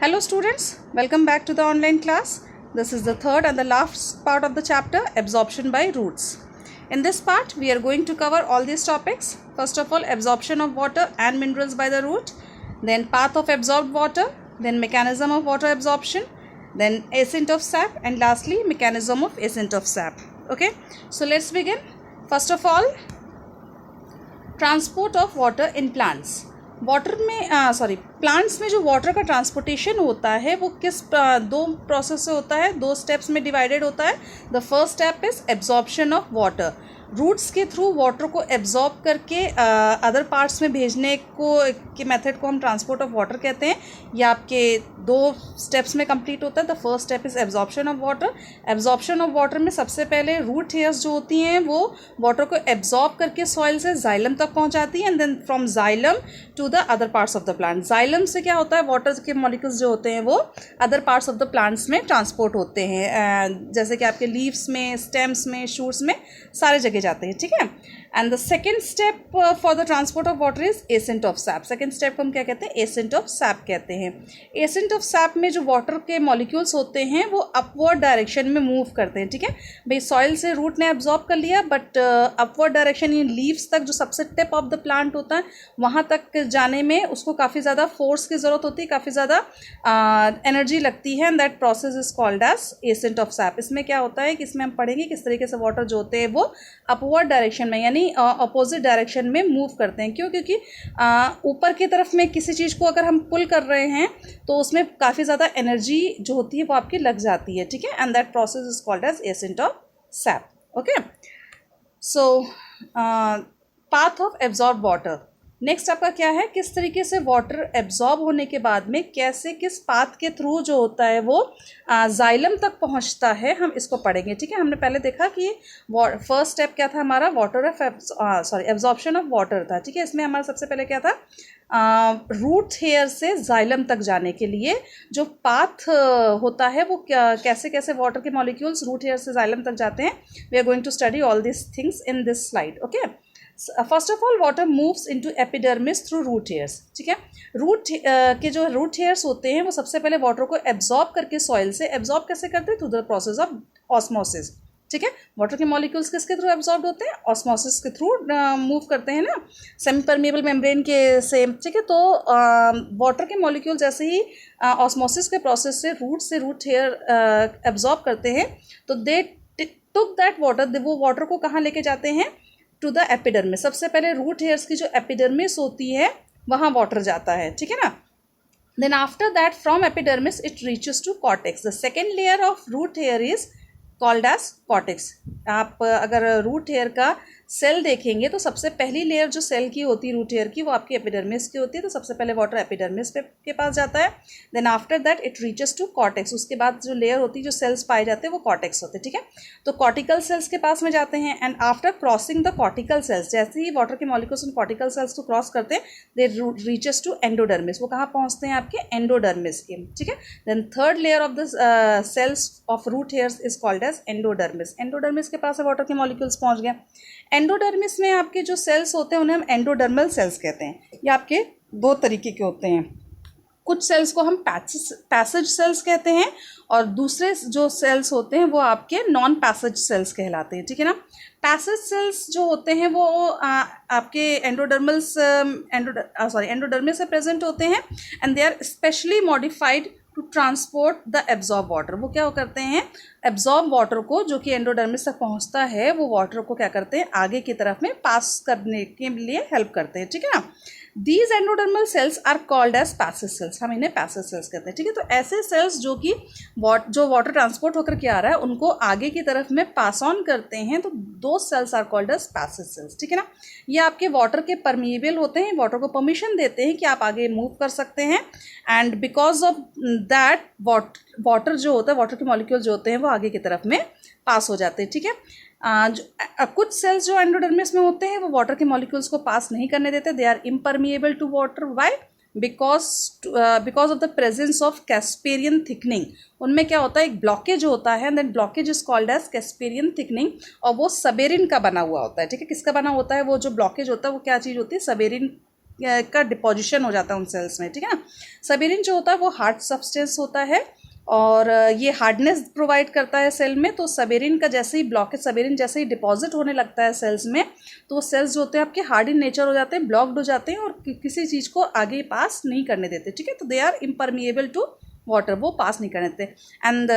Hello students, welcome back to the online class. This is the third and the last part of the chapter, absorption by roots. In this part, we are going to cover all these topics. First of all, absorption of water and minerals by the root, then path of absorbed water, then mechanism of water absorption, then ascent of sap, and lastly, mechanism of ascent of sap. Okay, so let's begin. First of all, transport of water in plants. Water में plants में जो water का transportation होता है वो किस दो process से होता है, दो स्टेप्स में डिवाइडेड होता है. The first step is absorption of water. Roots के थ्रू वाटर को एब्जॉर्ब करके अदर पार्ट्स में भेजने को के मेथड को हम ट्रांसपोर्ट ऑफ वाटर कहते हैं. ये आपके दो स्टेप्स में कंप्लीट होता है. The first step is absorption of water. Absorption of water में सबसे पहले रूट हेयर्स जो होती हैं वो वाटर को एब्जॉर्ब करके सॉइल से जाइलम तक पहुंचाती हैं, and then from xylem to the other parts of the plant. Xylem से क्या होता है, वाटर के मॉलिक्यूल्स जो होते हैं वो other parts of the plants में ट्रांसपोर्ट होते हैं, जैसे कि आपके लीव्स में, स्टेम्स में, शूट्स में, सारे जगह जाते हैं. ठीक है. And the second step for the transport of water is ascent of SAP. Second step को हम क्या कहते हैं, एसेंट ऑफ सैप कहते हैं. एसेंट ऑफ सैप में जो वाटर के मॉलिक्यूल्स होते हैं वो अपवर्ड डायरेक्शन में मूव करते हैं. ठीक है भाई, सॉइल से रूट ने एब्जॉर्ब कर लिया, but upward direction in leaves तक, जो सबसे टिप ऑफ द प्लांट होता है, वहाँ तक जाने में उसको काफ़ी ज़्यादा फोर्स की ज़रूरत होती है, काफ़ी ज़्यादा एनर्जी लगती है, and that process is called as ascent of sap. इसमें क्या होता है कि इसमें हम पढ़ेंगे किस तरीके से वाटर जो होते हैं वो अपवर्ड डायरेक्शन में यानी अपोजिट डायरेक्शन में मूव करते हैं. क्यों? क्योंकि ऊपर की तरफ में किसी चीज़ को अगर हम पुल कर रहे हैं तो उसमें काफ़ी ज़्यादा एनर्जी जो होती है वो आपकी लग जाती है. ठीक है. And that process is called as ascent of sap. Okay. So path of absorb water. Next आपका क्या है, किस तरीके से वाटर एब्जॉर्ब होने के बाद में कैसे किस पाथ के थ्रू जो होता है वो जाइलम तक पहुंचता है, हम इसको पढ़ेंगे. ठीक है. हमने पहले देखा कि फर्स्ट स्टेप क्या था हमारा, एब्जॉर्प्शन ऑफ वाटर था. ठीक है. इसमें हमारा सबसे पहले क्या था, रूट हेयर से जाइलम तक जाने के लिए जो पाथ होता है वो कैसे कैसे वाटर के मॉलिक्यूल्स रूट हेयर से जाइलम तक जाते हैं. We are going to study all this things in this slide. Okay. First of all, water moves into epidermis through root hairs. ठीक है. रूट के जो रूट हेयर्स होते हैं वो सबसे पहले वाटर को एब्जॉर्ब करके सॉइल से एब्जॉर्ब कैसे करते हैं, through the process of osmosis. ठीक है. वाटर के मॉलिक्यूल्स किसके थ्रू एब्जॉर्ब होते हैं, ऑस्मोसिस के थ्रू मूव करते हैं ना, सेमी परमिएबल मेम्ब्रेन के से. ठीक है. तो वाटर के मॉलिक्यूल जैसे ही ऑस्मोसिस के प्रोसेस से रूट हेयर एब्जॉर्ब करते हैं तो दे टुक दैट वाटर, वो वाटर को कहाँ लेके जाते हैं, टू द एपिडर्मिस. सबसे पहले रूट हेयर्स की जो एपिडर्मिस होती है वहाँ वाटर जाता है. ठीक है ना. Then after that from epidermis it reaches to cortex. The second layer of root hair is called as cortex. आप अगर रूट हेयर का सेल देखेंगे तो सबसे पहली लेयर जो सेल की होती है रूट हेयर की वो आपकी एपिडर्मिस की होती है. तो सबसे पहले वाटर एपिडर्मिस के पास जाता है. Then after that it reaches to cortex. उसके बाद जो लेयर होती है, जो सेल्स पाए जाते हैं वो कॉर्टेक्स होते हैं. ठीक है. तो कॉर्टिकल सेल्स के पास में जाते हैं, and after crossing the cortical cells, जैसे ही वाटर के मॉलिक्यूल्स उन कॉर्टिकल सेल्स को क्रॉस करते हैं दे रीचेस टू एंडोडर्मिस. वो कहाँ पहुँचते हैं, आपके एंडोडर्मिस के. ठीक है. Then third layer of the cells of root hairs is called as endodermis. Endodermis के पास वाटर के मॉलिक्यूल्स पहुँच गए. एंडोडर्मिस में आपके जो सेल्स होते हैं उन्हें हम एंडोडर्मल सेल्स कहते हैं. ये आपके दो तरीके के होते हैं. कुछ सेल्स को हम पैसेज सेल्स कहते हैं और दूसरे जो सेल्स होते हैं वो आपके नॉन पैसेज सेल्स कहलाते हैं. ठीक है ना. पैसेज सेल्स जो होते हैं वो आपके एंडोडर्मिस से प्रेजेंट होते हैं, and they are specially modified to transport the absorb water. वो क्या करते हैं, एब्जॉर्ब वाटर को जो कि एंडोडर्मिस तक पहुंचता है वो वाटर को क्या करते हैं, आगे की तरफ में पास करने के लिए हेल्प करते हैं. ठीक है ना. These endodermal cells are called as passage cells. हम इन्हें पैसेज सेल्स कहते हैं. ठीक है. तो ऐसे सेल्स जो कि जो वाटर ट्रांसपोर्ट होकर के आ रहा है उनको आगे की तरफ में पास ऑन करते हैं, तो दो cells are called as passage cells. ठीक है ना. ये आपके वाटर के परमिएबल होते हैं, वाटर को परमिशन देते हैं कि आप आगे मूव कर सकते हैं, and because of that water जो होता है, वाटर के मॉलिक्यूल जो होते हैं वो आगे की तरफ में पास हो जाते हैं. ठीक है. कुछ सेल्स जो एंडोडर्मिस में होते हैं वो वाटर के मॉलिक्यूल्स को पास नहीं करने देते. They are impermeable to water. Why? Because of the presence of casparian thickening. उनमें क्या होता है, एक ब्लॉकेज होता है, that blockage is called as casparian thickening, और वो सबेरिन का बना हुआ होता है. ठीक है. किसका बना होता है वो जो ब्लॉकेज होता है, वो क्या चीज़ होती है, सबेरिन का डिपोजिशन हो जाता है उन सेल्स में, ठीक है ना। सबेरिन जो होता है वो हार्ड सब्सटेंस होता है और ये हार्डनेस प्रोवाइड करता है सेल में। तो सबेरिन का जैसे ही ब्लॉकेज, सबेरिन जैसे ही डिपॉजिट होने लगता है सेल्स में, तो वो सेल्स जो होते हैं आपके हार्ड इन नेचर हो जाते हैं, ब्लॉक्ड हो जाते हैं और किसी चीज़ को आगे पास नहीं करने देते, ठीक है। तो they are impermeable to water, वो पास नहीं करने देते। एंड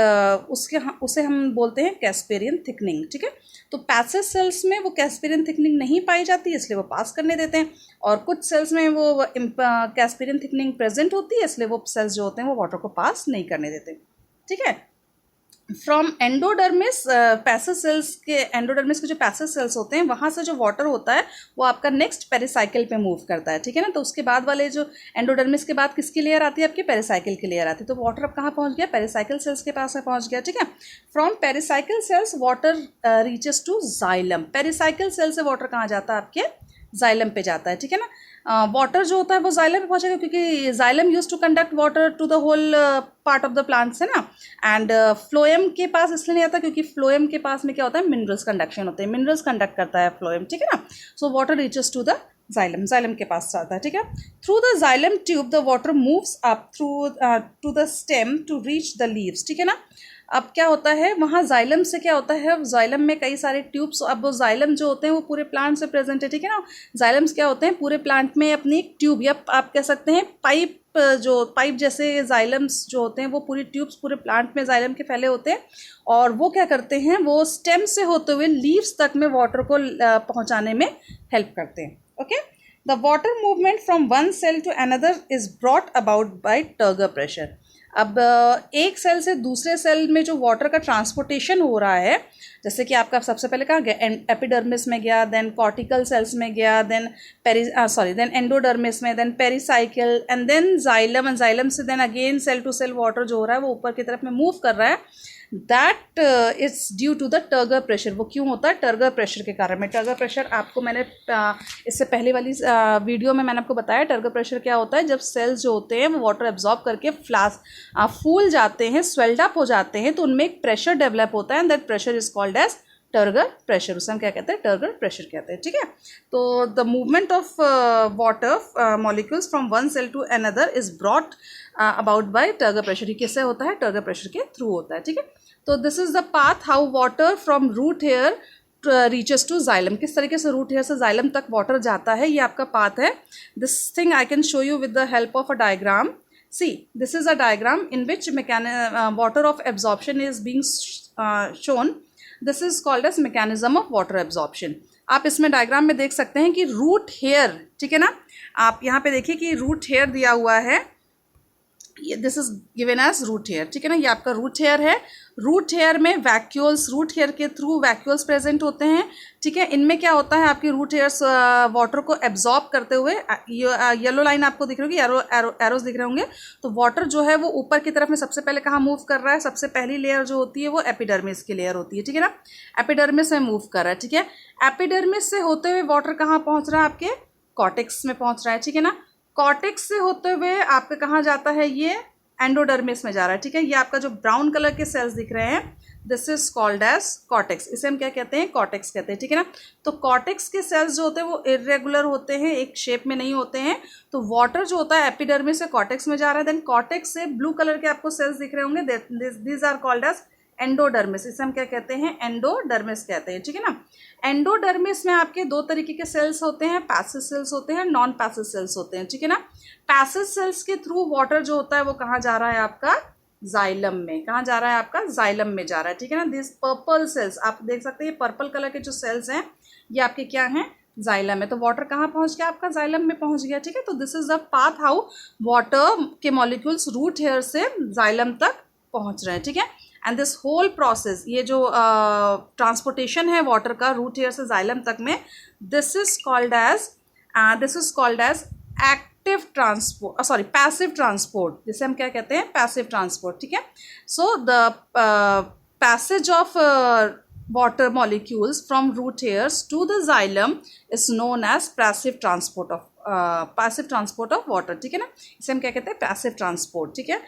उसे हम बोलते हैं कैस्पेरियन थिकनिंग, ठीक है। तो पैसिव सेल्स में वो कैस्पेरियन थिकनिंग नहीं पाई जाती, इसलिए वो पास करने देते हैं, और कुछ सेल्स में वो कैस्पेरियन थिकनिंग प्रेजेंट होती है, इसलिए वो सेल्स जो होते हैं वो वाटर को पास नहीं करने देते, ठीक है। फ्रॉम एंडोडर्मिस, पैसिव सेल्स के, एंडोडर्मिस के जो पैसिव सेल्स होते हैं वहाँ से जो वाटर होता है वो आपका नेक्स्ट पेरिसाइकिल पे मूव करता है, ठीक है ना। तो उसके बाद वाले जो एंडोडर्मिस के बाद किसकी लेयर आती है, आपकी पेरिसाइकिल की लेयर आती है। तो वाटर अब कहाँ पहुँच गया, पेरिसाइकिल सेल्स के पास में पहुँच गया, ठीक है। From pericycle cells water reaches to xylem, pericycle cell से वाटर कहाँ जाता है, आपके जाइलम पे जाता है, ठीक है ना। वाटर जो होता है वो जाइलम पे पहुंचेगा, क्योंकि xylem use to conduct water to the whole part of the plants, है ना। एंड फ्लोएम के पास इसलिए नहीं आता क्योंकि फ्लोएम के पास में क्या होता है, मिनरल्स कंडक्शन होते हैं, मिनरल्स कंडक्ट करता है फ्लोएम, ठीक है ना। So water reaches to the xylem, xylem के पास जाता है, ठीक है। Through the xylem tube the water moves up through to the stem to reach the leaves, ठीक है ना। अब क्या होता है वहाँ जाइलम से क्या होता है, जाइलम में कई सारे ट्यूब्स, अब वो जाइलम जो होते हैं वो पूरे प्लांट से प्रेजेंट है, ठीक है ना। जाइलम्स क्या होते हैं, पूरे प्लांट में अपनी एक ट्यूब या आप कह सकते हैं पाइप, जो पाइप जैसे जाइलम्स जो होते हैं वो पूरी ट्यूब्स पूरे प्लांट में जाइलम के फैले होते हैं, और वो क्या करते हैं, वो स्टेम से होते हुए लीव्स तक में वाटर को पहुँचाने में हेल्प करते हैं, okay. The water movement from one cell to another is brought about by turgor pressure. अब एक सेल से दूसरे सेल में जो वाटर का ट्रांसपोर्टेशन हो रहा है, जैसे कि आपका सबसे पहले कहाँ गया, एपिडर्मिस में गया, देन कॉर्टिकल सेल्स में गया, देन देन एंडोडर्मिस में, then pericycle and then xylem, and xylem से then again cell to cell water जो हो रहा है वो ऊपर की तरफ में मूव कर रहा है। That it's due to the turgor pressure. वो क्यों होता है, टर्गर प्रेशर के कारण में। टर्गर प्रेशर आपको मैंने इससे पहले वाली वीडियो में मैंने आपको बताया टर्गर प्रेशर क्या होता है। जब सेल्स जो होते हैं वो वाटर एब्जॉर्ब करके फूल जाते हैं, स्वेल्ड अप हो जाते हैं, तो उनमें एक प्रेशर डेवलप होता है, and that pressure is called as turgor pressure. उसे हम क्या कहते हैं, टर्गर प्रेशर कहते हैं, ठीक है। तो the movement of water molecules from one cell to another is brought about by turgor pressure. ये किससे होता है, टर्गर प्रेशर के थ्रू होता है, ठीक है। तो this is the path how water from root hair reaches to xylem. किस तरीके से रूट हेयर से जाइलम तक वाटर जाता है, ये आपका पाथ है। This thing I can show you with the help of a diagram. See, this is a diagram in which water of absorption is being shown. This is called as mechanism of water absorption. आप इसमें diagram में देख सकते हैं कि root hair, ठीक है ना। आप यहाँ पे देखिए कि रूट हेयर दिया हुआ है, this is given as root hair, ठीक है ना। ये आपका रूट हेयर है। रूट हेयर में वैक्यूल्स, रूट हेयर के थ्रू वैक्यूल्स प्रेजेंट होते हैं, ठीक है। इनमें क्या होता है, आपके रूट हेयर्स वाटर को एब्जॉर्ब करते हुए, येलो लाइन आपको दिख रही होगी, एरोज दिख रहे होंगे। तो वाटर जो है वो ऊपर की तरफ में सबसे पहले कहाँ मूव कर रहा है, सबसे पहली लेयर जो होती है वो एपिडर्मिस की लेयर होती है, ठीक है ना। एपिडर्मिस में मूव कर रहा है, ठीक है। एपिडर्मिस से होते हुए वाटर कहाँ पहुँच रहा है, आपके कॉर्टेक्स में पहुँच रहा है, ठीक है ना। कॉर्टेक्स से होते हुए आपके कहाँ जाता है, ये एंडोडर्मिस में जा रहा है, ठीक है। ये आपका जो ब्राउन कलर के सेल्स दिख रहे हैं, this is called as cortex. इसे हम क्या कहते हैं, कॉर्टेक्स कहते हैं, ठीक है ना। तो कॉर्टेक्स के सेल्स जो होते हैं वो इरेगुलर होते हैं, एक शेप में नहीं होते हैं। तो वाटर जो होता है एपिडर्मिस से कॉर्टेक्स में जा रहा है, देन कॉर्टेक्स से ब्लू कलर के आपको सेल्स दिख रहे होंगे, these are called as endodermis. इसे हम क्या कहते हैं, एंडोडर्मिस कहते हैं, ठीक है ना। एंडोडर्मिस में आपके दो तरीके के सेल्स होते हैं, पैसिव सेल्स होते हैं, नॉन पैसिव सेल्स होते हैं, ठीक है ना। पैसिव सेल्स के थ्रू वाटर जो होता है वो कहाँ जा रहा है, आपका जाइलम में। कहाँ जा रहा है, आपका जाइलम में जा रहा है, ठीक है ना। दिस पर्पल सेल्स आप देख सकते हैं, पर्पल कलर के जो सेल्स हैं ये आपके क्या हैं, जाइलम में। तो वाटर कहाँ पहुँच गया, आपका जाइलम में पहुँच गया, ठीक है। तो this is the path how water के मॉलिक्यूल्स रूट हेयर से जाइलम तक पहुँच रहे हैं, ठीक है। एंड दिस होल प्रोसेस, ये जो ट्रांसपोर्टेशन है वाटर का रूट हेयर से जाइलम तक में, this is called as active transport, sorry passive transport, जिसे हम क्या कहते हैं, पैसिव ट्रांसपोर्ट, ठीक है। So the passage of water molecules from root hairs to the xylem is known as passive transport of passive transport of water, ठीक है ना, इसे हम क्या कहते हैं, पैसिव ट्रांसपोर्ट, ठीक है।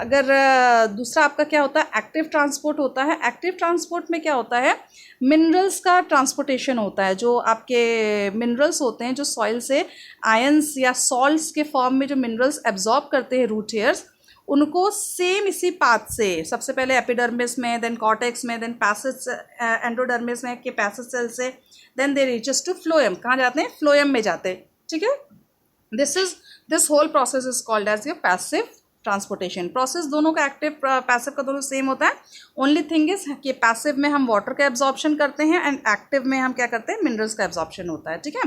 अगर दूसरा आपका क्या होता है, एक्टिव ट्रांसपोर्ट होता है। एक्टिव ट्रांसपोर्ट में क्या होता है, मिनरल्स का ट्रांसपोर्टेशन होता है। जो आपके मिनरल्स होते हैं, जो सॉइल से आयंस या सॉल्ट्स के फॉर्म में जो मिनरल्स एब्जॉर्ब करते हैं रूट हेयर्स, उनको सेम इसी पाथ से, सबसे पहले एपिडर्मिस में, देन कॉर्टेक्स में, देन पैसेज एंडोडर्मिस में के पैसेज सेल से, then they reaches to phloem. कहाँ जाते हैं, फ्लोएम में जाते हैं, ठीक है। This whole process is called as your passive transportation process. दोनों का एक्टिव पैसिव का दोनों सेम होता है। ओनली थिंग इज कि पैसिव में हम वाटर का एब्जॉर्प्शन करते हैं एंड एक्टिव में हम क्या करते हैं, मिनरल्स का एब्जॉर्प्शन होता है, ठीक है।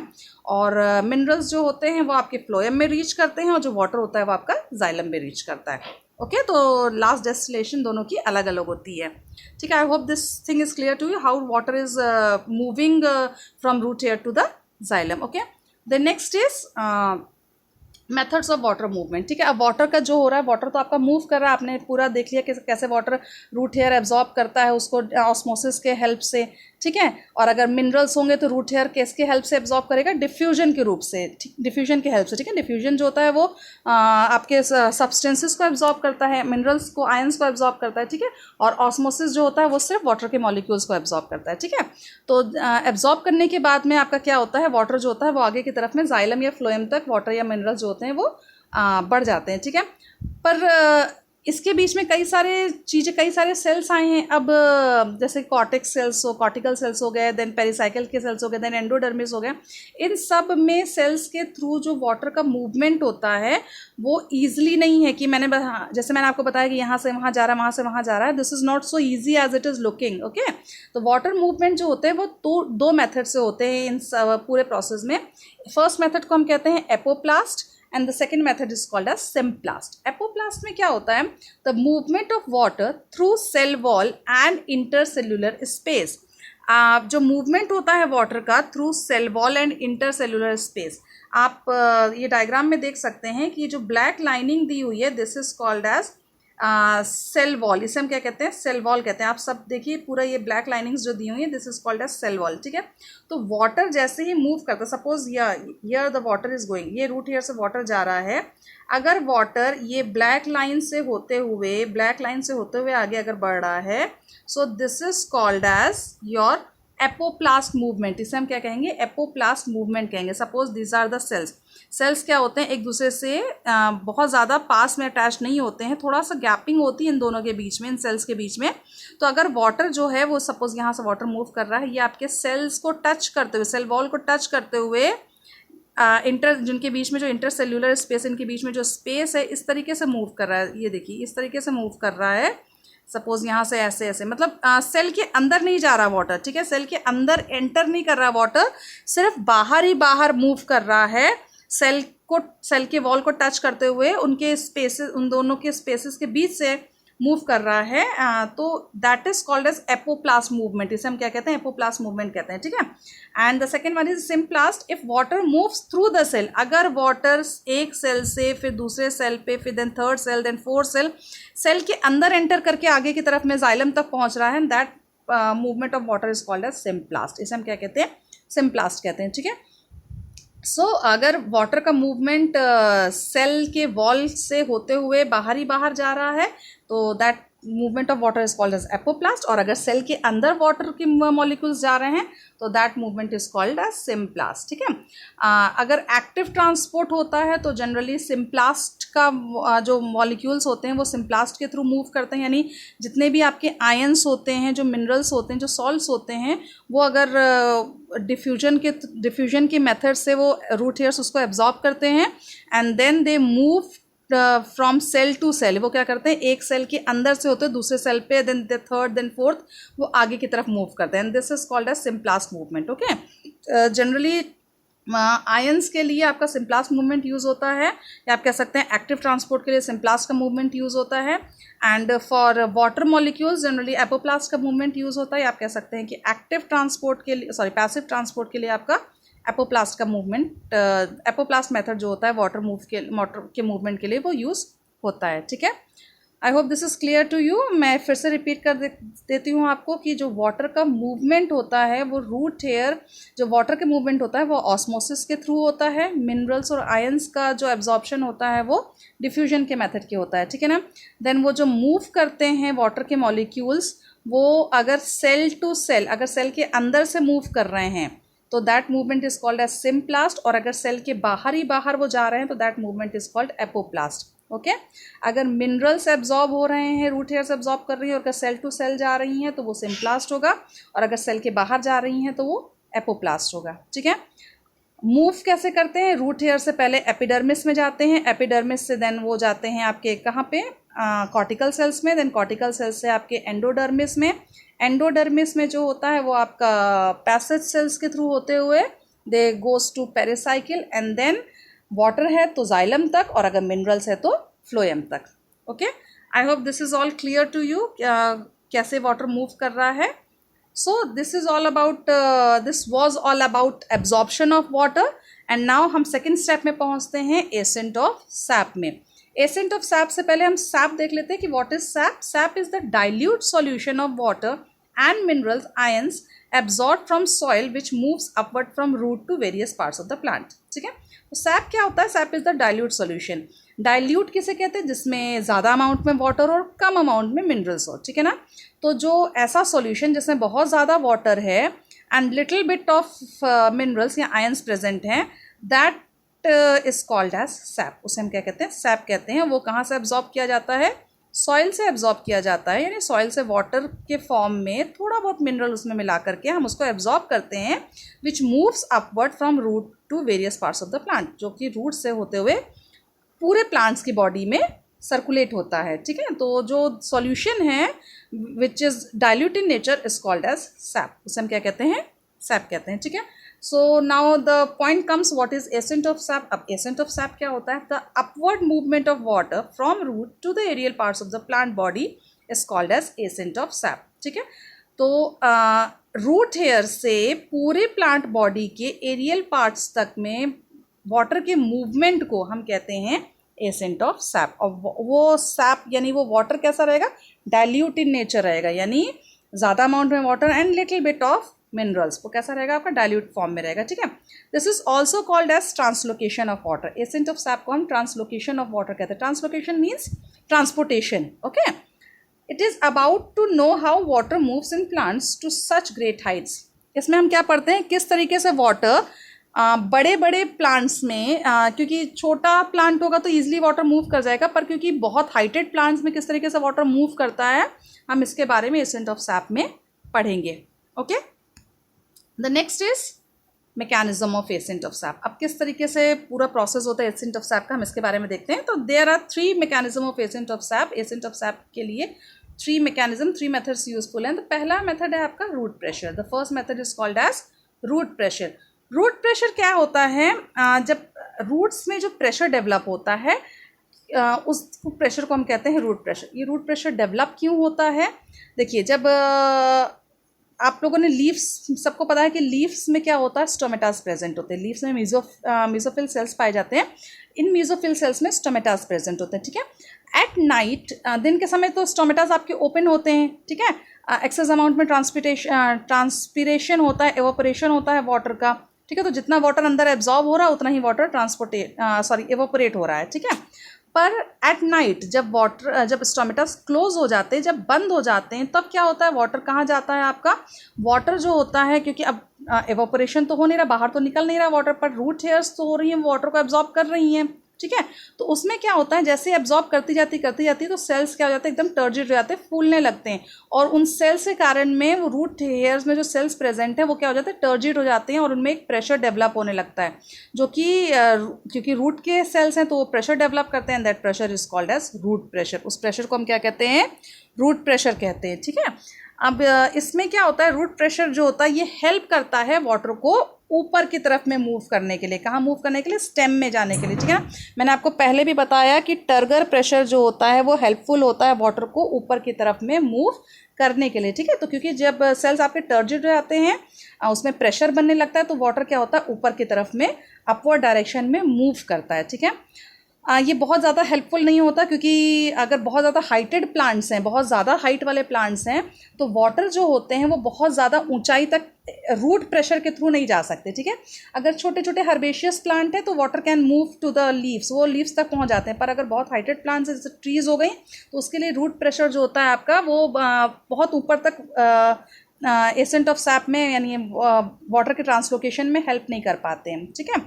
और मिनरल्स जो होते हैं वो आपके फ्लोएम में रीच करते हैं और जो वाटर होता है वो आपका जाइलम में रीच करता है। ओके, तो लास्ट डेस्टिनेशन दोनों की अलग अलग होती है, ठीक है। I hope this thing is clear to you how water is moving from root hair to the xylem. Okay, the next is methods of water movement, ठीक है। अब वाटर का जो हो रहा है, वाटर तो आपका मूव कर रहा है, आपने पूरा देख लिया कि कैसे वाटर रूट हेयर एब्जॉर्ब करता है उसको ऑस्मोसिस के हेल्प से, ठीक है। और अगर मिनरल्स होंगे तो रूट हेयर किसके हेल्प से एब्जॉर्ब करेगा, डिफ्यूजन के रूप से, डिफ्यूजन के हेल्प से, ठीक है। डिफ्यूजन जो होता है वो आपके सब्सटेंसेस को एब्जॉर्ब करता है, मिनरल्स को, आयंस को एब्जॉर्ब करता है, ठीक है। और ऑस्मोसिस जो होता है वो सिर्फ वाटर के मॉलिक्यूल्स को एब्जॉर्ब करता है, ठीक है। तो एब्जॉर्ब करने के बाद में आपका क्या होता है, वाटर जो होता है वो आगे की तरफ में जाइलम या फ्लोएम तक वाटर या मिनरल्स जो होते हैं वो बढ़ जाते हैं, ठीक है। पर इसके बीच में कई सारे चीज़ें, कई सारे सेल्स आए हैं। अब जैसे कॉर्टेक्स सेल्स हो, कॉर्टिकल सेल्स हो गए, देन पेरिसाइकिल के सेल्स हो गए, देन एंडोडर्मिस हो गए। इन सब में सेल्स के थ्रू जो वाटर का मूवमेंट होता है वो ईजिली नहीं है कि जैसे मैंने आपको बताया कि यहाँ से वहाँ जा रहा है, वहाँ से वहाँ जा रहा है। This is not so easy as it is looking, okay. तो वाटर मूवमेंट जो होते हैं वो दो मेथड से होते हैं इन पूरे प्रोसेस में। फर्स्ट मेथड को हम कहते हैं apoplast and the second method is called as Symplast. Apoplast में क्या होता है, the movement of water through cell wall and intercellular space. जो मूवमेंट होता है वाटर का through cell wall and intercellular space, आप ये डायग्राम में देख सकते हैं कि जो ब्लैक लाइनिंग दी हुई है, this is called as cell wall. इसे हम क्या कहते हैं, सेल वॉल कहते हैं। आप सब देखिए पूरा ये ब्लैक लाइनिंग्स जो दी हुई है, this is called as cell wall, ठीक है। तो वाटर जैसे ही मूव करता है, suppose here the water is going, ये रूट हेयर से वाटर जा रहा है। अगर वाटर ये ब्लैक लाइन से होते हुए आगे अगर बढ़ रहा है, so this is called as your apoplast movement. इसे हम क्या कहेंगे, एपोप्लास्ट मूवमेंट कहेंगे। Suppose this are the cells क्या होते हैं, एक दूसरे से बहुत ज़्यादा पास में अटैच नहीं होते हैं, थोड़ा सा गैपिंग होती है इन दोनों के बीच में, इन सेल्स के बीच में। तो अगर वाटर जो है वो सपोज यहाँ से वाटर मूव कर रहा है, ये आपके सेल्स को टच करते हुए, सेल वॉल को टच करते हुए, जिनके बीच में जो इंटरसेल्यूलर स्पेस, इनके बीच में जो स्पेस है, इस तरीके से मूव कर रहा है। ये देखिए इस तरीके से मूव कर रहा है। सपोज यहाँ से ऐसे मतलब सेल के अंदर नहीं जा रहा वाटर, ठीक है। सेल के अंदर एंटर नहीं कर रहा वाटर, सिर्फ बाहर ही बाहर मूव कर रहा है। सेल के वॉल को टच करते हुए उनके स्पेसेस, उन दोनों के स्पेसेस के बीच से मूव कर रहा है। तो that is called as apoplast movement. इसे हम क्या कहते हैं, एपोप्लास्ट मूवमेंट कहते हैं, ठीक है। And the second one is symplast. If water moves through the cell, अगर वाटर एक सेल से फिर दूसरे सेल पे, फिर then third cell, then fourth cell के अंदर एंटर करके आगे की तरफ में जाइलम तक पहुंच रहा है, that movement of water is called as symplast. इसे हम क्या कहते हैं, सिम्प्लास्ट कहते हैं, ठीक है। सो अगर वाटर का मूवमेंट सेल के वॉल से होते हुए बाहर ही बाहर जा रहा है, तो that movement of water is called as apoplast. और अगर सेल के अंदर वाटर के मॉलिक्यूल्स जा रहे हैं तो that movement is called as symplast, ठीक है। अगर एक्टिव ट्रांसपोर्ट होता है तो जनरली सिम्प्लास्ट का जो मॉलिक्यूल्स होते हैं वो सिम्प्लास्ट के थ्रू मूव करते हैं। यानी जितने भी आपके आयंस होते हैं, जो मिनरल्स होते हैं, जो सॉल्ट्स होते हैं, वो अगर डिफ्यूजन के मेथड से वो रूट हेयर्स उसको एब्जॉर्ब करते हैं and then they move from cell to cell. वो क्या करते हैं, एक सेल के अंदर से होते हैं दूसरे सेल पे, then the third, then fourth, वो आगे की तरफ मूव करते हैं। And this is called as symplast movement, okay. Generally ions के लिए आपका सिम्प्लास्ट मूवमेंट यूज़ होता है, या आप कह सकते हैं एक्टिव ट्रांसपोर्ट के लिए सिम्प्लास्ट का मूवमेंट यूज़ होता है। And for water molecules generally apoplast का मूवमेंट यूज़ होता है, या आप कह सकते हैं कि एक्टिव ट्रांसपोर्ट के लिए, पैसिव ट्रांसपोर्ट के लिए आपका एपोप्लास्ट का मूवमेंट, एपोप्लास्ट मेथड जो होता है वाटर के मूवमेंट के लिए वो यूज़ होता है, ठीक है। I hope this is clear to you. मैं फिर से रिपीट कर देती हूँ आपको कि जो वाटर का मूवमेंट होता है वो रूट हेयर, जो वाटर के मूवमेंट होता है वो ऑस्मोसिस के थ्रू होता है। मिनरल्स और आयंस का जो एब्जॉर्प्शन होता है वो डिफ्यूजन के मेथड के होता है, ठीक है ना। देन वो जो मूव करते हैं वाटर के मॉलिक्यूल्स, वो अगर सेल टू सेल, अगर सेल के अंदर से मूव कर रहे हैं तो that movement is called as symplast, और अगर सेल के बाहर ही बाहर वो जा रहे हैं तो that movement is called apoplast. Okay, अगर मिनरल्स एब्जॉर्ब हो रहे हैं, रूट हेयर्स एब्जॉर्ब कर रही है, और अगर सेल टू सेल जा रही हैं तो वो सिम्प्लास्ट होगा, और अगर सेल के बाहर जा रही हैं तो वो एपोप्लास्ट होगा, ठीक है। मूव कैसे करते हैं? रूट हेयर से पहले एपिडर्मिस में जाते हैं, एपिडर्मिस से देन वो जाते हैं आपके कहाँ पे, कॉर्टिकल सेल्स में, देन कॉर्टिकल सेल्स से आपके एंडोडर्मिस में। एंडोडर्मिस में जो होता है वो आपका पैसेज सेल्स के थ्रू होते हुए they goes to pericycle, and then water है तो जाइलम तक, और अगर मिनरल्स है तो फ्लोएम तक। Okay, I hope this is all clear to you कैसे वाटर मूव कर रहा है। So this is all about this was all about absorption of water, and now हम second step में पहुंचते हैं ascent of sap में। ascent of sap से पहले हम sap देख लेते हैं कि what is sap। sap is the dilute solution of water and minerals ions absorbed from soil which moves upward from root to various parts of the plant, ठीक है। तो sap क्या होता है? sap is the dilute solution। Dilute किसे कहते हैं? जिसमें ज़्यादा अमाउंट में वाटर और कम अमाउंट में मिनरल्स हो, ठीक है ना। तो जो ऐसा सॉल्यूशन जिसमें बहुत ज़्यादा वाटर है and little bit of minerals या आयंस प्रेजेंट हैं, that is called as sap. उसे हम क्या कहते हैं? सैप कहते हैं। वो कहाँ से एब्जॉर्ब किया जाता है? सॉइल से एब्जॉर्ब किया जाता है, यानी सॉइल से वाटर के फॉर्म में थोड़ा बहुत मिनरल उसमें मिला करके हम उसको एब्जॉर्ब करते हैं, which moves upward from root to various parts of the plant, जो कि रूट से होते हुए पूरे प्लांट्स की बॉडी में सर्कुलेट होता है, ठीक है। तो जो सॉल्यूशन है which is dilute in nature is called as sap. उसे हम क्या कहते हैं? सैप कहते हैं, ठीक है। So now the point comes, what is ascent of sap. अब एसेंट ऑफ सैप क्या होता है? The upward movement of water from root to the aerial parts of the plant body is called as ascent of sap, ठीक है। तो root hair से पूरे plant body के एरियल पार्ट्स तक में वाटर के मूवमेंट को हम कहते हैं एसेंट ऑफ सैप। और वो सैप यानी वो वाटर कैसा रहेगा? डाइल्यूट इन नेचर रहेगा, यानी ज़्यादा अमाउंट में water and little bit of minerals. वो कैसा रहेगा? आपका डाइल्यूट फॉर्म में रहेगा, ठीक है। This is also called as translocation of water. Ascent of sap को हम ट्रांसलोकेशन ऑफ वाटर कहते हैं। Translocation means transportation, okay. It is about to know how water moves in plants to such great heights. इसमें हम क्या पढ़ते हैं? किस तरीके से वाटर बड़े बड़े प्लांट्स में, क्योंकि छोटा प्लांट होगा तो ईजिली वाटर मूव कर जाएगा, पर क्योंकि बहुत हाइटेड प्लांट्स में किस तरीके से वाटर मूव करता है, हम इसके बारे में एसेंट ऑफ सैप में पढ़ेंगे, okay. The next is mechanism of ascent of sap. अब किस तरीके से पूरा प्रोसेस होता है एसेंट ऑफ सैप का, हम इसके बारे में देखते हैं। तो there are 3 mechanism of ascent of sap. Ascent of sap के लिए 3 मैकेनिज्म, 3 मेथड्स यूजफुल हैं। तो पहला मेथड है आपका root pressure. The first method is called as root pressure. Root pressure क्या होता है? जब रूट्स में जो प्रेशर डेवलप होता है उस प्रेशर को हम कहते हैं रूट प्रेशर। ये रूट प्रेशर डेवलप क्यों होता है? देखिए, जब आप लोगों ने लीव्स, सबको पता है कि लीव्स में क्या होता है? स्टोमेटास प्रेजेंट होते हैं। लीव्स में मीजोफिल सेल्स पाए जाते हैं। इन मीजोफिल सेल्स में स्टोमेटास प्रेजेंट होते हैं, ठीक है। एट नाइट, दिन के समय तो स्टोमेटास आपके ओपन होते हैं, ठीक है। एक्सेस अमाउंट में ट्रांसपिरेशन होता है, एवोपरेशन होता है वाटर का, ठीक है। तो जितना वाटर अंदर एब्जॉर्ब हो रहा है उतना ही वाटर एवोपरेट हो रहा है, ठीक है। पर एट नाइट जब स्टोमेटास क्लोज हो जाते हैं, जब बंद हो जाते हैं, तब क्या होता है? वाटर कहाँ जाता है आपका? वाटर जो होता है, क्योंकि अब एवोपरेशन तो हो नहीं रहा, बाहर तो निकल नहीं रहा वाटर, पर रूट हेयर्स तो हो रही हैं, वाटर को एब्जॉर्ब कर रही हैं, ठीक है। तो उसमें क्या होता है? जैसे एब्जॉर्ब करती जाती तो सेल्स क्या हो जाते हैं? एकदम टर्जिड हो जाते हैं, फूलने लगते हैं, और उन सेल्स के कारण में वो रूट हेयर्स में जो सेल्स प्रेजेंट हैं वो क्या हो जाते हैं? टर्जिड हो जाते हैं, और उनमें एक प्रेशर डेवलप होने लगता है, जो कि क्योंकि रूट के सेल्स हैं तो वो प्रेशर डेवलप करते हैं। That pressure is called as root pressure. उस प्रेशर को हम क्या कहते हैं? रूट प्रेशर कहते हैं, ठीक है। अब इसमें क्या होता है? रूट प्रेशर जो होता है ये हेल्प करता है वाटर को ऊपर की तरफ में मूव करने के लिए। कहाँ मूव करने के लिए? स्टेम में जाने के लिए, ठीक है। मैंने आपको पहले भी बताया कि टर्गर प्रेशर जो होता है वो हेल्पफुल होता है वाटर को ऊपर की तरफ में मूव करने के लिए, ठीक है। तो क्योंकि जब सेल्स आपके टर्जिड हो जाते हैं, उसमें प्रेशर बनने लगता है, तो वाटर क्या होता है? ऊपर की तरफ में अपवर्ड डायरेक्शन में मूव करता है, ठीक है। ये बहुत ज़्यादा हेल्पफुल नहीं होता, क्योंकि अगर बहुत ज़्यादा हाइटेड प्लांट्स हैं, बहुत ज़्यादा हाइट वाले प्लांट्स हैं, तो वाटर जो होते हैं वो बहुत ज़्यादा ऊंचाई तक रूट प्रेशर के थ्रू नहीं जा सकते, ठीक है। अगर छोटे छोटे हर्बेशियस प्लांट है तो water can move to the leaves, वो लीव्स तक पहुंच जाते हैं। पर अगर बहुत हाइटेड प्लांट्स जैसे ट्रीज हो गई, तो उसके लिए रूट प्रेशर जो होता है आपका वो बहुत ऊपर तक एसेंट ऑफ सैप में, यानी वाटर के ट्रांसलोकेशन में हेल्प नहीं कर पाते हैं, ठीक है।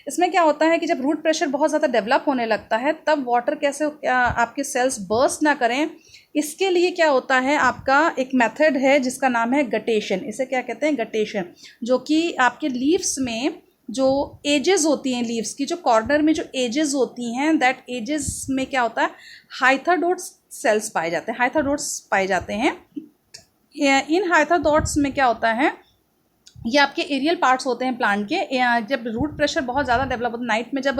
इसमें क्या होता है कि जब रूट प्रेशर बहुत ज़्यादा डेवलप होने लगता है, तब वाटर कैसे आपके सेल्स बर्स्ट ना करें, इसके लिए क्या होता है, आपका एक मेथड है जिसका नाम है गटेशन। इसे क्या कहते हैं, गटेशन, जो कि आपके लीव्स में जो एजेस होती हैं, लीव्स की जो कॉर्नर में जो एजेस होती हैं, दैट एजेस में क्या होता है, हाइथाडोट्स सेल्स पाए जाते हैं, हाइथाडोट्स पाए जाते हैं। इन हाइथाडोट्स में क्या होता है, ये आपके एरियल पार्ट्स होते हैं प्लांट के। जब रूट प्रेशर बहुत ज़्यादा डेवलप होता है, नाइट में जब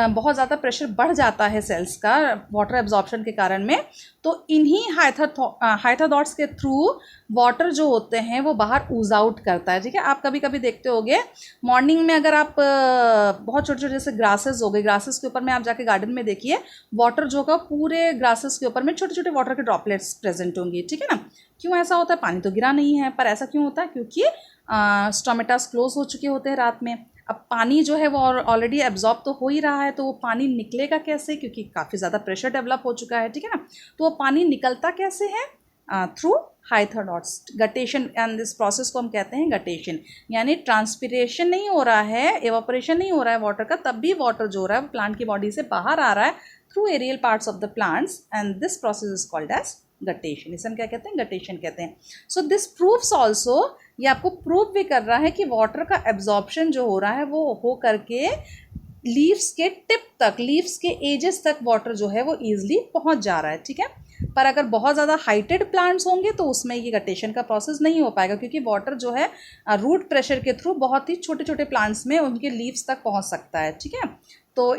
बहुत ज़्यादा प्रेशर बढ़ जाता है सेल्स का वाटर एब्जॉर्प्शन के कारण में, तो इन्हीं हाइथाडोट्स के थ्रू वाटर जो होते हैं वो बाहर ऊज आउट करता है, ठीक है। आप कभी कभी देखते होगे मॉर्निंग में, अगर आप बहुत छोटे छोटे जैसे ग्रासेस हो गए, ग्रासेस के ऊपर में आप जाके गार्डन में देखिए, वाटर जो का पूरे ग्रासेस के ऊपर में छोटे छोटे वाटर के ड्रॉपलेट्स प्रेजेंट होंगी, ठीक है ना। क्यों ऐसा होता है, पानी तो गिरा नहीं है, पर ऐसा क्यों होता है, क्योंकि स्टोमेटास क्लोज हो चुके होते हैं रात में। अब पानी जो है वो ऑलरेडी एब्जॉर्ब तो हो ही रहा है, तो वो पानी निकलेगा कैसे, क्योंकि काफ़ी ज़्यादा प्रेशर डेवलप हो चुका है, ठीक है ना। तो वो पानी निकलता कैसे है, through hydathodes, guttation. And this process को हम कहते हैं गटेशन, यानी ट्रांसपिरेशन नहीं हो रहा है, एवापोरेशन नहीं हो रहा है वाटर का, तब भी वाटर जो हो रहा है वो प्लांट की बॉडी से बाहर आ रहा है through aerial parts of the plants, and this process is called as guttation. इसे हम क्या कहते हैं, गटेशन कहते हैं। सो दिस प्रूव्स ऑल्सो, ये आपको प्रूव भी कर रहा है कि वाटर का एब्जॉर्प्शन जो हो रहा है वो हो करके लीव्स के टिप तक, लीव्स के एजेस तक वाटर जो है वो ईजिली पहुंच जा रहा है, ठीक है। पर अगर बहुत ज़्यादा हाइटेड प्लांट्स होंगे तो उसमें ये गटेशन का प्रोसेस नहीं हो पाएगा, क्योंकि वाटर जो है रूट प्रेशर के थ्रू बहुत ही छोटे छोटे प्लांट्स में उनके लीव्स तक पहुंच सकता है, ठीक है। तो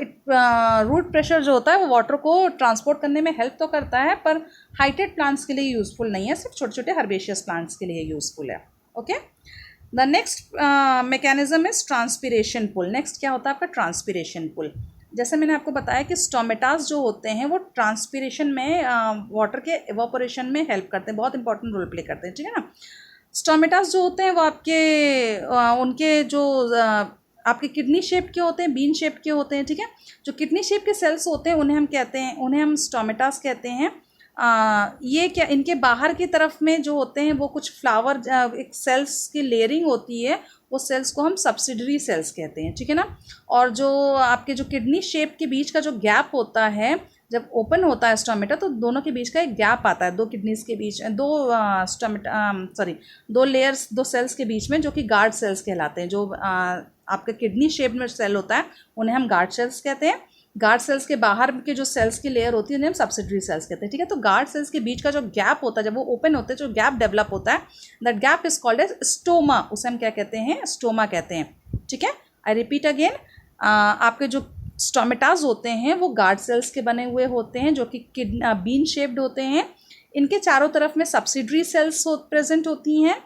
रूट प्रेशर जो होता है वो वाटर को ट्रांसपोर्ट करने में हेल्प तो करता है, पर हाइटेड प्लांट्स के लिए यूज़फुल नहीं है, सिर्फ छोटे छोटे हर्बेशियस प्लांट्स के लिए यूज़फुल है, okay. The next mechanism is transpiration pull. Next क्या होता है आपका, ट्रांसपिरेशन पुल। जैसे मैंने आपको बताया कि स्टोमेटास जो होते हैं वो ट्रांसपिरेशन में वाटर के एवापोरेशन में हेल्प करते हैं, बहुत इंपॉर्टेंट रोल प्ले करते हैं, ठीक है ना। स्टोमेटास जो होते हैं वो आपके उनके जो आपके किडनी शेप के होते हैं, बीन शेप के होते हैं, ठीक है। जो किडनी शेप के सेल्स होते हैं उन्हें हम कहते हैं, उन्हें हम स्टोमेटास कहते हैं। ये क्या, इनके बाहर की तरफ में जो होते हैं वो कुछ फ्लावर, एक सेल्स की लेयरिंग होती है, वो सेल्स को हम सब्सिडरी सेल्स कहते हैं, ठीक है ना। और जो आपके जो किडनी शेप के बीच का जो गैप होता है, जब ओपन होता है स्टोमेटा, तो दोनों के बीच का एक गैप आता है, दो किडनीज के बीच, दो लेयर्स, दो सेल्स के बीच में, जो कि गार्ड सेल्स कहलाते हैं। जो आपका किडनी शेप में सेल होता है उन्हें हम गार्ड सेल्स कहते हैं। गार्ड सेल्स के बाहर के जो सेल्स की लेयर होती है उन्हें हम सब्सिडरी सेल्स कहते हैं, ठीक है। तो गार्ड सेल्स के बीच का जो गैप होता है, जब वो ओपन होते हैं, जो गैप डेवलप होता है, that gap is called as stoma. उसे हम क्या कहते हैं, स्टोमा कहते हैं, ठीक है। आई रिपीट अगेन, आपके जो स्टोमेटास होते हैं वो गार्ड सेल्स के बने हुए होते हैं, जो कि बीन शेप्ड होते हैं। इनके चारों तरफ में सब्सिडरी सेल्स प्रेजेंट होती हैं।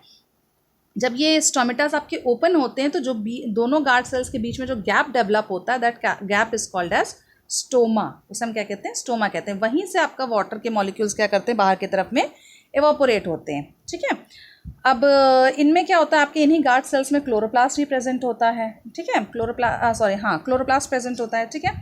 जब ये स्टोमेटास आपके ओपन होते हैं तो जो दोनों गार्ड सेल्स के बीच में जो गैप डेवलप होता है, that gap is called as stoma. उसे हम क्या कहते हैं, स्टोमा कहते हैं। वहीं से आपका वाटर के मॉलिक्यूल्स क्या करते हैं, बाहर की तरफ में एवापोरेट होते हैं, ठीक है। अब इनमें क्या होता है, आपके इन्हीं गार्ड सेल्स में क्लोरोप्लास्ट भी प्रेजेंट होता है, ठीक है। क्लोरोप्लास्ट प्रेजेंट होता है, ठीक है।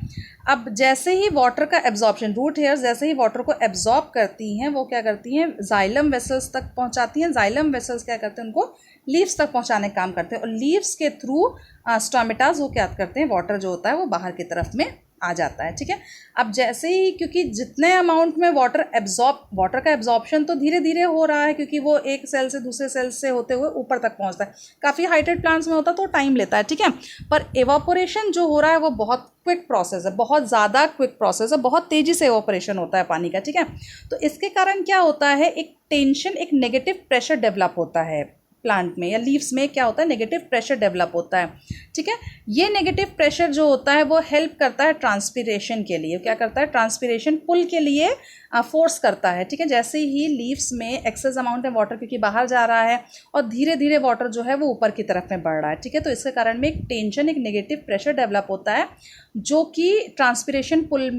अब जैसे ही वाटर का एब्जॉर्प्शन, रूट हेयर्स जैसे ही वाटर को एब्जॉर्ब करती हैं, वो क्या करती हैं, जाइलम वेसल्स तक पहुंचाती हैं। जाइलम वेसल्स क्या करते हैं, उनको लीव्स तक पहुंचाने का काम करते हैं, और लीव्स के थ्रू स्टोमेटास वो क्या करते हैं, वाटर जो होता है वो बाहर की तरफ में आ जाता है, ठीक है। अब जैसे ही, क्योंकि जितने अमाउंट में वाटर का एब्जॉर्प्शन तो धीरे धीरे हो रहा है, क्योंकि वो एक सेल से दूसरे सेल से होते हुए ऊपर तक पहुंचता है। काफ़ी हाइटेड प्लांट्स में होता तो टाइम लेता है, ठीक है। पर एवापोरेशन जो हो रहा है वो बहुत क्विक प्रोसेस है, बहुत ज़्यादा क्विक प्रोसेस है, बहुत तेज़ी से एवापोरेशन होता है पानी का, ठीक है। तो इसके कारण क्या होता है, एक टेंशन, एक नेगेटिव प्रेशर डेवलप होता है प्लांट में या लीव्स में क्या होता है, नेगेटिव प्रेशर डेवलप होता है। ठीक है, ये नेगेटिव प्रेशर जो होता है वो हेल्प करता है ट्रांसपीरेशन के लिए। क्या करता है, ट्रांसपीरेशन पुल के लिए फोर्स करता है। ठीक है, जैसे ही लीव्स में एक्सेस अमाउंट में वाटर क्योंकि बाहर जा रहा है और धीरे धीरे वाटर जो है वो ऊपर की तरफ में बढ़ रहा है। ठीक है, तो इसके कारण में एक टेंशन, एक नेगेटिव प्रेशर डेवलप होता है जो कि ट्रांसपीरेशन पुल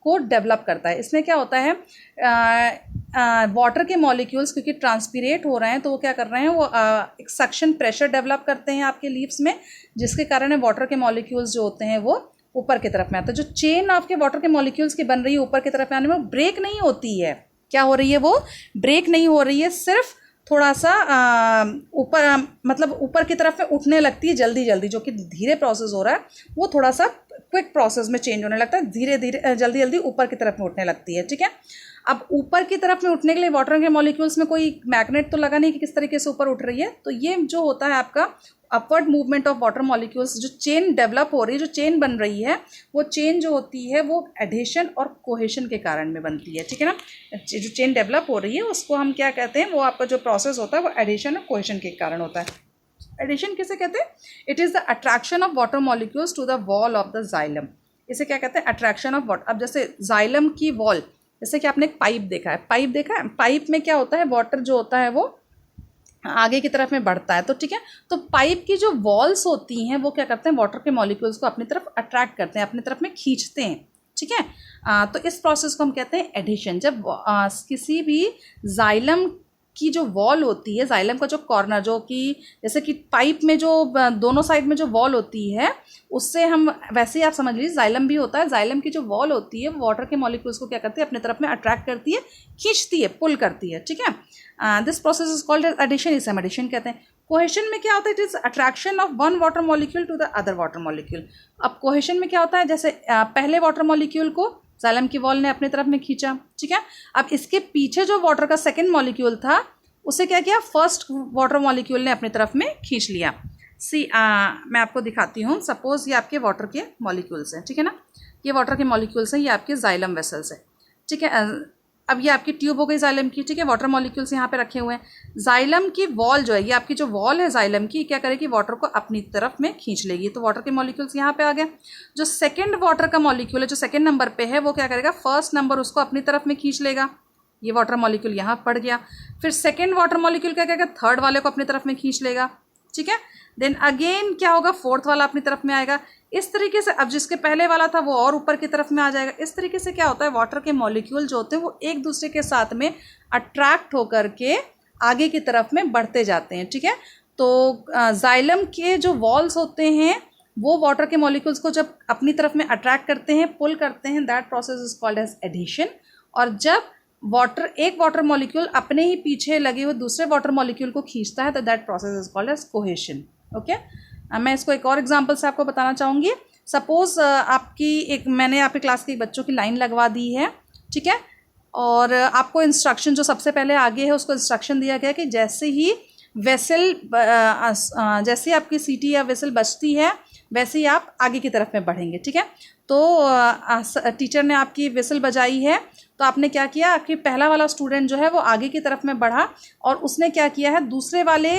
को डेवलप करता है। इसमें क्या होता है, वाटर के मॉलिक्यूल्स क्योंकि ट्रांसपीरेट हो रहे हैं तो वो क्या कर रहे हैं, वो एक सक्शन प्रेशर डेवलप करते हैं आपके लीव्स में, जिसके कारण वाटर के मॉलिक्यूल्स जो होते हैं वो ऊपर की तरफ में आते हैं। जो चेन आपके वाटर के मॉलिक्यूल्स की बन रही है ऊपर की तरफ में आने में, वो ब्रेक नहीं होती है। क्या हो रही है, वो ब्रेक नहीं हो रही है, सिर्फ थोड़ा सा ऊपर मतलब ऊपर की तरफ में उठने लगती है जल्दी जल्दी। जो कि धीरे प्रोसेस हो रहा है वो थोड़ा सा क्विक प्रोसेस में चेंज होने लगता है, धीरे धीरे जल्दी जल्दी ऊपर की तरफ में उठने लगती है। ठीक है, अब ऊपर की तरफ में उठने के लिए वाटर के मॉलिक्यूल्स में कोई मैग्नेट तो लगा नहीं कि किस तरीके से ऊपर उठ रही है। तो ये जो होता है आपका upward movement of water molecules, जो चेन डेवलप हो रही है, जो चेन बन रही है, वो चेन जो होती है वो एडिशन और कोहेशन के कारण में बनती है। ठीक है ना, जो चेन डेवलप हो रही है उसको हम क्या कहते हैं, वो आपका जो प्रोसेस होता है वो एडिशन और कोहेशन के कारण होता है। एडिशन किसे कहते हैं, it is the attraction of water molecules to the wall of the xylem. इसे क्या कहते हैं, अट्रैक्शन ऑफ वाटर। अब जैसे जाइलम की वॉल, जैसे कि आपने एक पाइप देखा है, पाइप में क्या होता है, वाटर जो होता है वो आगे की तरफ में बढ़ता है। तो ठीक है, तो पाइप की जो वॉल्स होती हैं वो क्या करते हैं, वाटर के मॉलिक्यूल्स को अपनी तरफ अट्रैक्ट करते हैं, अपनी तरफ में खींचते हैं। ठीक है, तो इस प्रोसेस को हम कहते हैं एडिशन। जब किसी भी जाइलम की जो वॉल होती है, जाइलम का जो कॉर्नर, जो कि जैसे कि पाइप में जो दोनों साइड में जो वॉल होती है, उससे हम वैसे ही आप समझ लीजिए जाइलम भी होता है। जाइलम की जो वॉल होती है वो वाटर के मॉलिक्यूल्स को क्या करती है, अपने तरफ में अट्रैक्ट करती है, खींचती है, पुल करती है। ठीक है, this process is called adhesion, इसे हम एडिशन कहते हैं। कोहेशन में क्या होता है, it is attraction of one water molecule to the other water molecule. अब कोहेशन में क्या होता है, जैसे पहले वाटर मॉलिक्यूल को जाइलम की वॉल ने अपनी तरफ में खींचा। ठीक है, अब इसके पीछे जो वाटर का सेकेंड मॉलिक्यूल था उसे क्या किया, फर्स्ट वाटर मॉलिक्यूल ने अपनी तरफ में खींच लिया। मैं आपको दिखाती हूँ। सपोज ये आपके वाटर के मॉलिक्यूल्स हैं। ठीक है ना, ये वाटर के मॉलिक्यूल्स हैं, ये आपके जाइलम वेसल्स हैं। ठीक है, अब ये आपकी ट्यूब हो गई जाइलम की। ठीक है, वाटर मॉलिक्यूल्स यहाँ पे रखे हुए हैं। जाइलम की वॉल जो है, ये आपकी जो वॉल है जाइलम की, क्या करेगी, वाटर को अपनी तरफ में खींच लेगी। तो वाटर के मॉलिक्यूल्स यहाँ पे आ गए। जो सेकेंड वाटर का मॉलिक्यूल है, जो सेकेंड नंबर पे है, वो क्या करेगा, फर्स्ट नंबर उसको अपनी तरफ में खींच लेगा। ये वाटर मॉलिक्यूल यहाँ पड़ गया। फिर सेकेंड वाटर मॉलिक्यूल क्या करेगा, थर्ड वाले को अपनी तरफ में खींच लेगा। ठीक है, देन अगेन क्या होगा, फोर्थ वाला अपनी तरफ में आएगा। इस तरीके से अब जिसके पहले वाला था वो और ऊपर की तरफ में आ जाएगा। इस तरीके से क्या होता है, वाटर के मॉलिक्यूल जो होते हैं वो एक दूसरे के साथ में अट्रैक्ट होकर के आगे की तरफ में बढ़ते जाते हैं। ठीक है, तो जाइलम के जो वॉल्स होते हैं वो वाटर के मॉलिक्यूल्स को जब अपनी तरफ में अट्रैक्ट करते हैं, पुल करते हैं, that process is called as adhesion. और जब एक वाटर मॉलिक्यूल अपने ही पीछे लगे हुए दूसरे वाटर मॉलिक्यूल को खींचता है तो that process is called as cohesion. Okay, मैं इसको एक और एग्जांपल से आपको बताना चाहूँगी। सपोज मैंने आपके क्लास के बच्चों की लाइन लगवा दी है। ठीक है, और आपको इंस्ट्रक्शन जो सबसे पहले आगे है उसको इंस्ट्रक्शन दिया गया कि जैसे ही जैसे आपकी सीटी या वेसल बचती है वैसे ही आप आगे की तरफ में बढ़ेंगे। ठीक है, तो टीचर ने आपकी विसल बजाई है तो आपने क्या किया, आपकी पहला वाला स्टूडेंट जो है वो आगे की तरफ में बढ़ा और उसने क्या किया है, दूसरे वाले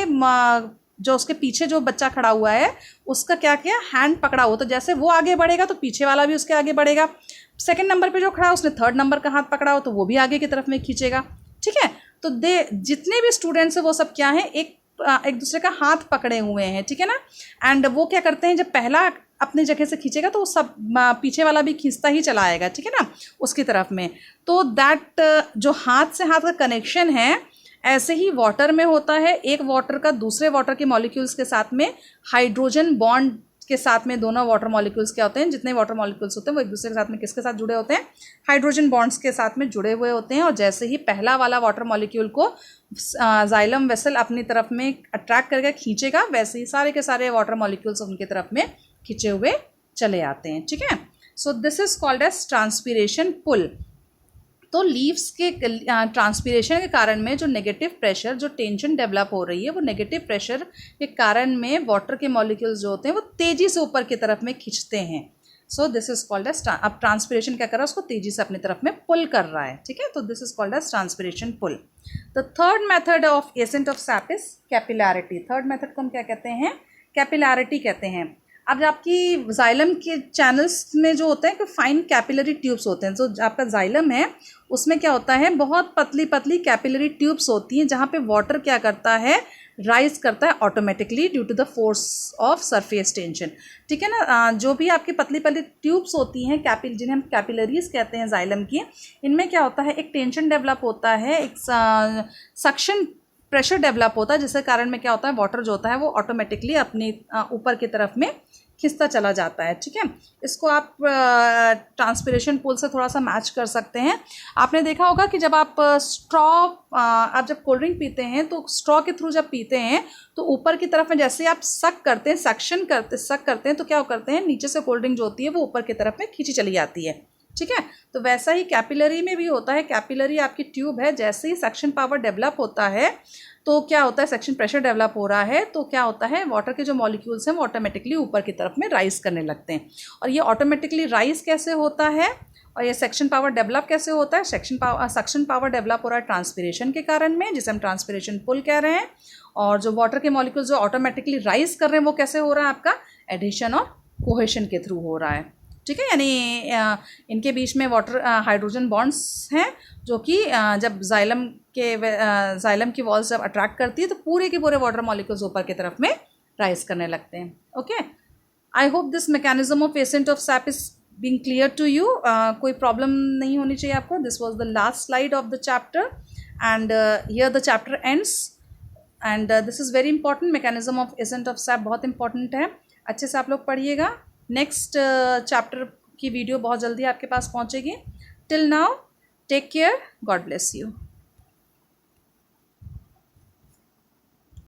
जो उसके पीछे जो बच्चा खड़ा हुआ है उसका क्या किया, हैंड पकड़ा हुआ। तो जैसे वो आगे बढ़ेगा तो पीछे वाला भी उसके आगे बढ़ेगा। सेकंड नंबर पे जो खड़ा है उसने थर्ड नंबर का हाथ पकड़ा हो तो वो भी आगे की तरफ में खींचेगा। ठीक है, तो जितने भी स्टूडेंट्स हैं वो सब क्या हैं, एक दूसरे का हाथ पकड़े हुए हैं। ठीक है ना, एंड वो क्या करते हैं, जब पहला अपनी जगह से खींचेगा तो वो सब पीछे वाला भी खींचता ही चला आएगा। ठीक है ना, उसकी तरफ में। तो दैट जो हाथ से हाथ का कनेक्शन है ऐसे ही वाटर में होता है। एक वाटर का दूसरे वाटर के मॉलिक्यूल्स के साथ में हाइड्रोजन बॉन्ड के साथ में दोनों वाटर मॉलिक्यूल्स क्या होते हैं, जितने वाटर मॉलिक्यूल्स होते हैं वो एक दूसरे के साथ में किसके साथ जुड़े होते हैं, हाइड्रोजन बॉन्ड्स के साथ में जुड़े हुए होते हैं। और जैसे ही पहला वाला वाटर मॉलिक्यूल को जाइलम वेसल अपनी तरफ में अट्रैक्ट करके खींचेगा वैसे ही सारे के सारे वाटर मॉलिक्यूल्स उनकी तरफ में खींचे हुए चले आते हैं। ठीक है, so this is called as transpiration pull. तो लीव्स के ट्रांसपीरेशन के कारण में जो नेगेटिव प्रेशर, जो टेंशन डेवलप हो रही है, वो नेगेटिव प्रेशर के कारण में वाटर के मॉलिक्यूल्स जो होते हैं वो तेज़ी से ऊपर की तरफ में खींचते हैं। So this is called as, अब ट्रांसपिरेशन क्या कर रहा है, उसको तेजी से अपनी तरफ में पुल कर रहा है, ठीक है, तो this is called as transpiration pull. The third method of ascent of sap is capillarity. Third method को हम क्या कहते हैं, कैपिलैरिटी कहते हैं। अब आपकी जाइलम के चैनल्स में जो होते हैं कि फाइन कैपिलरी ट्यूब्स होते हैं, जो आपका जाइलम है उसमें क्या होता है, बहुत पतली पतली कैपिलरी ट्यूब्स होती हैं, जहाँ पे वाटर क्या करता है, राइज करता है automatically due to the force of surface tension, ठीक है ना। जो भी आपकी पतली पतली ट्यूब्स होती हैं जिन्हें हम कैपिलरीज कहते हैं जाइलम की, इनमें क्या होता है, एक टेंशन डेवलप होता है, एक सक्शन प्रेशर डेवलप होता है, जिसके कारण में क्या होता है, वाटर जो होता है वो ऑटोमेटिकली अपनी ऊपर की तरफ में खिंचता चला जाता है, ठीक है। इसको आप ट्रांसपिरेशन पुल से थोड़ा सा मैच कर सकते हैं। आपने देखा होगा कि जब आप आप जब कोल्ड ड्रिंक पीते हैं तो स्ट्रॉ के थ्रू जब पीते हैं तो ऊपर की तरफ में जैसे आप सक करते हैं, सक करते हैं, तो क्या करते हैं, नीचे से कोल्ड ड्रिंक जो होती है वो ऊपर की तरफ में खींची चली जाती है, ठीक है। तो वैसा ही कैपिलरी में भी होता है। कैपिलरी आपकी ट्यूब है, जैसे ही सक्शन पावर डेवलप होता है तो क्या होता है, सक्शन प्रेशर डेवलप हो रहा है तो क्या होता है, वाटर के जो मॉलिक्यूल्स हैं वो ऑटोमेटिकली ऊपर की तरफ में राइज करने लगते हैं। और ये ऑटोमेटिकली राइज कैसे होता है और ये सक्शन पावर डेवलप कैसे होता है, सक्शन पावर डेवलप हो रहा है ट्रांसपिरेशन के कारण में, जिसे हम ट्रांसपिरेशन पुल कह रहे हैं। और जो वाटर के मॉलिक्यूल्स जो ऑटोमेटिकली राइज कर रहे हैं वो कैसे हो रहा है, आपका एडिशन और कोहेशन के थ्रू हो रहा है, ठीक है। यानी इनके बीच में वाटर हाइड्रोजन बॉन्ड्स हैं जो कि जब जाइलम की वॉल्स जब अट्रैक्ट करती है तो पूरे के पूरे वाटर मॉलिक्यूल्स ऊपर की तरफ में राइज करने लगते हैं, okay. I hope this mechanism of ascent of sap is being clear to you. कोई प्रॉब्लम नहीं होनी चाहिए आपको। This was the last slide of the chapter and here the chapter ends and this is very important. Mechanism of ascent of sap बहुत important है, अच्छे से आप लोग पढ़िएगा। नेक्स्ट चैप्टर की वीडियो बहुत जल्दी आपके पास पहुंचेगी। Till now take care, God bless you.